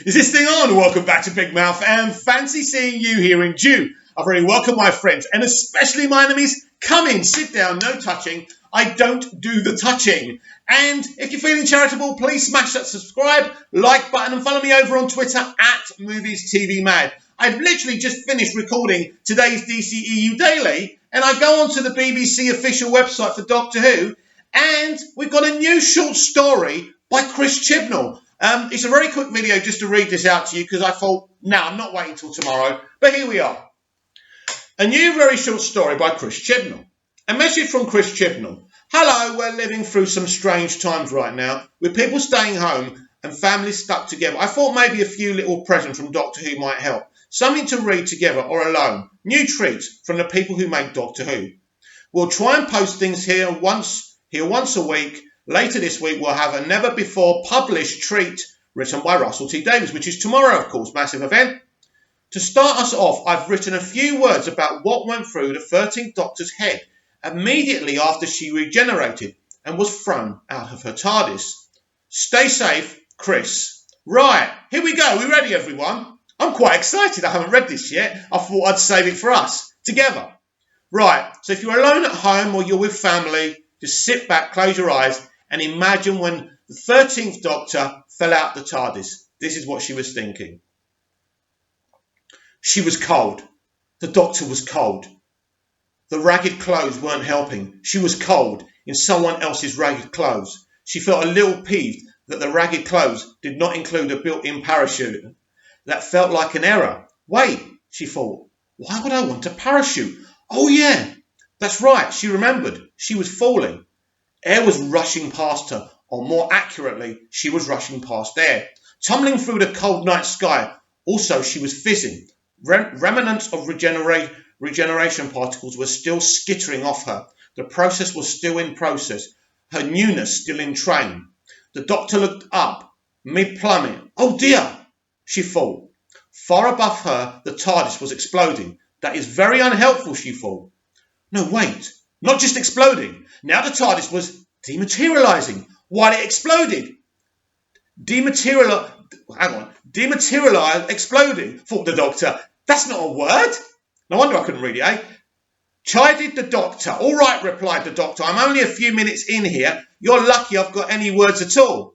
Is this thing on? Welcome back to Big Mouth and fancy seeing you here in June. I've already welcomed my friends and especially my enemies. Come in, sit down, no touching. I don't do the touching. And if you're feeling charitable, please smash that subscribe, like button and follow me over on Twitter at MoviesTVMad. I've literally just finished recording today's DCEU Daily and I go onto the BBC official website for Doctor Who and we've got a new short story by Chris Chibnall. It's a very quick video just to read this out to you because I thought, no, I'm not waiting till tomorrow. But here we are. A new very short story by Chris Chibnall. A message from Chris Chibnall. Hello, we're living through some strange times right now with people staying home and families stuck together. I thought maybe a few little presents from Doctor Who might help. Something to read together or alone. New treats from the people who make Doctor Who. We'll try and post things here once a week. Later this week, we'll have a never-before-published treat written by Russell T Davies, which is tomorrow, of course, massive event. To start us off, I've written a few words about what went through the 13th Doctor's head immediately after she regenerated and was thrown out of her TARDIS. Stay safe, Chris. Right, here we go. We ready, everyone? I'm quite excited. I haven't read this yet. I thought I'd save it for us, together. Right, so if you're alone at home or you're with family, just sit back, close your eyes, and imagine when the 13th Doctor fell out the TARDIS. This is what she was thinking. She was cold. The Doctor was cold. The ragged clothes weren't helping. She was cold in someone else's ragged clothes. She felt a little peeved that the ragged clothes did not include a built-in parachute. That felt like an error. Wait, she thought, why would I want a parachute? Oh yeah, that's right, she remembered. She was falling. Air was rushing past her, or more accurately, she was rushing past air. Tumbling through the cold night sky, also she was fizzing. Remnants of regeneration particles were still skittering off her. The process was still in process, her newness still in train. The Doctor looked up, mid-plummet. Oh dear, she thought. Far above her, the TARDIS was exploding. That is very unhelpful, she thought. No, wait, not just exploding. Now the TARDIS was dematerializing while it exploded. Dematerialize, exploding, thought the Doctor. That's not a word. No wonder I couldn't read it, eh? Chided the Doctor. All right, replied the Doctor. I'm only a few minutes in here. You're lucky I've got any words at all.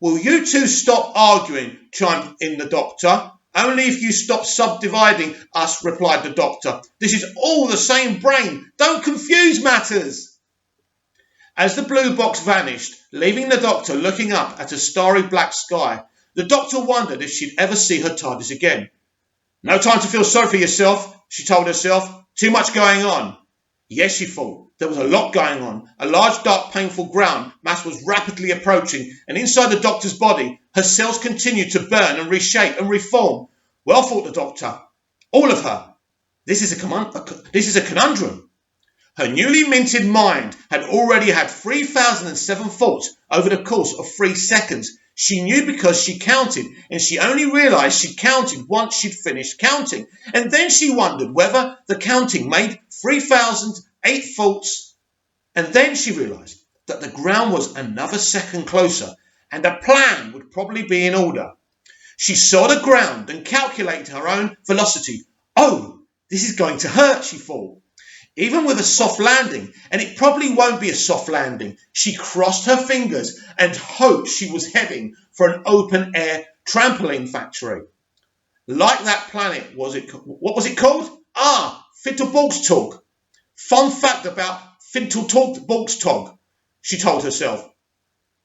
Will you two stop arguing? Chimed in the Doctor. Only if you stop subdividing us, replied the Doctor. This is all the same brain. Don't confuse matters. As the blue box vanished, leaving the Doctor looking up at a starry black sky, the Doctor wondered if she'd ever see her TARDIS again. No time to feel sorry for yourself, she told herself. Too much going on. Yes, she thought. There was a lot going on. A large, dark, painful ground mass was rapidly approaching, and inside the Doctor's body, her cells continued to burn and reshape and reform. Well, thought the Doctor, all of her. This is a conundrum. Her newly minted mind had already had 3,007 thoughts over the course of 3 seconds. She knew because she counted, and she only realised she counted once she'd finished counting. And then she wondered whether the counting made 3,008 thoughts. And then she realised that the ground was another second closer, and a plan would probably be in order. She saw the ground and calculated her own velocity. Oh, this is going to hurt, she thought. Even with a soft landing, and it probably won't be a soft landing, she crossed her fingers and hoped she was heading for an open-air trampoline factory. Like that planet, what was it called? Fittleborgstog. Fun fact about Fittleborgstog, she told herself.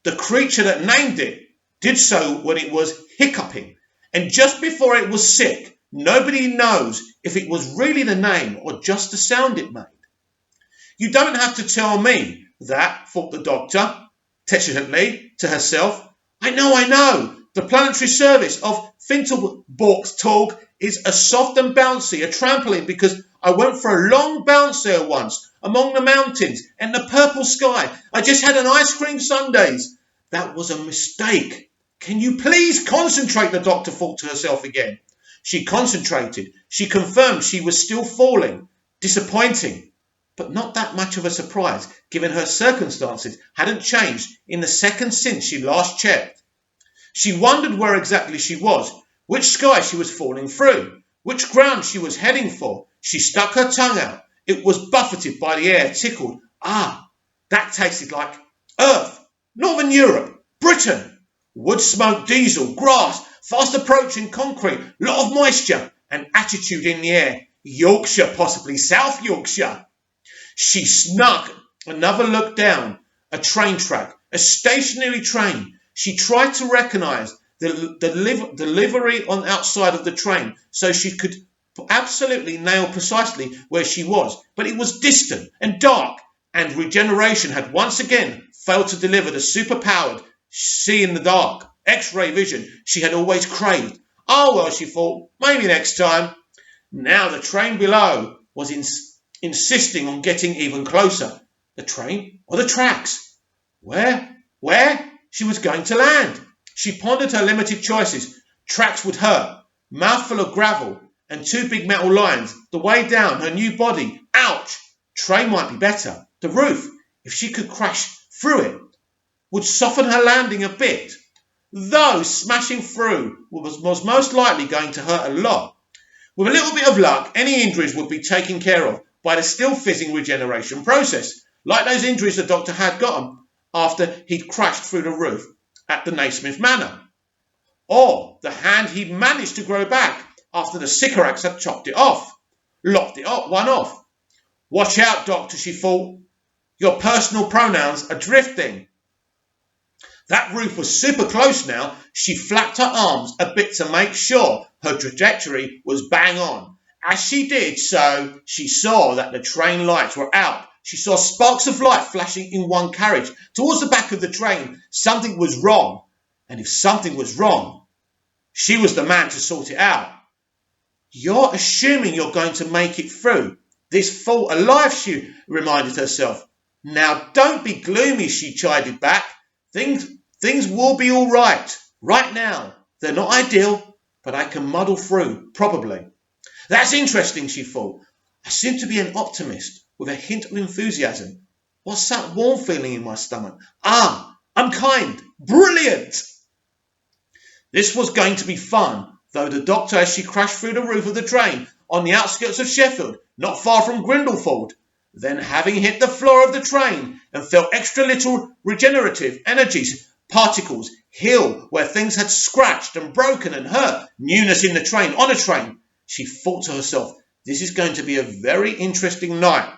The creature that named it did so when it was hiccuping, and just before it was sick. Nobody knows if it was really the name or just the sound it made. You don't have to tell me that, thought the Doctor, petulantly to herself. I know. The planetary service of Fittleborgstog is a soft and bouncy, a trampoline, because I went for a long bounce there once, among the mountains and the purple sky. I just had an ice cream sundaes. That was a mistake. Can you please concentrate, the Doctor thought to herself again. She concentrated. She confirmed she was still falling. Disappointing, but not that much of a surprise, given her circumstances hadn't changed in the seconds since she last checked. She wondered where exactly she was, which sky she was falling through, which ground she was heading for. She stuck her tongue out. It was buffeted by the air, tickled. Ah, that tasted like Earth, Northern Europe, Britain. Wood, smoke, diesel, grass, fast approaching concrete, lot of moisture, and attitude in the air. Yorkshire, possibly South Yorkshire. She snuck another look down. A train track, a stationary train. She tried to recognise the livery on the outside of the train so she could absolutely nail precisely where she was. But it was distant and dark, and regeneration had once again failed to deliver the superpowered see in the dark X-ray vision she had always craved. Oh well, she thought, maybe next time. Now the train below was insisting on getting even closer. The train or the tracks? Where she was going to land? She pondered her limited choices. Tracks would hurt, mouthful of gravel, and two big metal lines, the way down her new body. Ouch! Train might be better. The roof, if she could crash through it, would soften her landing a bit, though smashing through was most likely going to hurt a lot. With a little bit of luck, any injuries would be taken care of by the still fizzing regeneration process, like those injuries the doctor had gotten after he'd crashed through the roof at the Naismith Manor, or the hand he'd managed to grow back after the Sycorax had chopped it off, lopped it off, one off. Watch out, Doctor, she thought. Your personal pronouns are drifting. That roof was super close now. She flapped her arms a bit to make sure her trajectory was bang on. As she did so, she saw that the train lights were out. She saw sparks of light flashing in one carriage. Towards the back of the train, something was wrong. And if something was wrong, she was the man to sort it out. You're assuming you're going to make it through this fault alive, she reminded herself. Now don't be gloomy, she chided back. Things will be all right. Right now, they're not ideal, but I can muddle through, probably. That's interesting, she thought. I seem to be an optimist with a hint of enthusiasm. What's that warm feeling in my stomach? Ah, I'm kind. Brilliant! This was going to be fun, though the doctor, as she crashed through the roof of the train on the outskirts of Sheffield, not far from Grindleford, then having hit the floor of the train and felt extra little regenerative energies, particles, heal where things had scratched and broken and hurt, newness in the train, on a train. She thought to herself, this is going to be a very interesting night.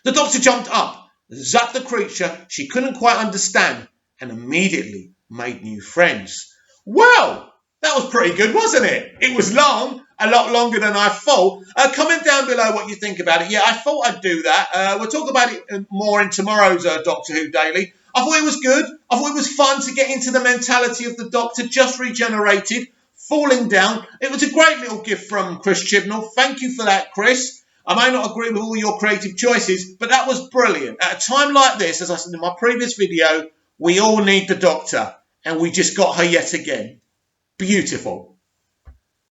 The doctor jumped up, zapped the creature she couldn't quite understand, and immediately made new friends. Well, that was pretty good, wasn't it? It was long, a lot longer than I thought. Comment down below what you think about it. Yeah, I thought I'd do that. We'll talk about it more in tomorrow's Doctor Who Daily. I thought it was good. I thought it was fun to get into the mentality of the Doctor just regenerated, falling down. It was a great little gift from Chris Chibnall. Thank you for that, Chris. I may not agree with all your creative choices, but that was brilliant. At a time like this, as I said in my previous video, we all need the Doctor, and we just got her yet again. Beautiful.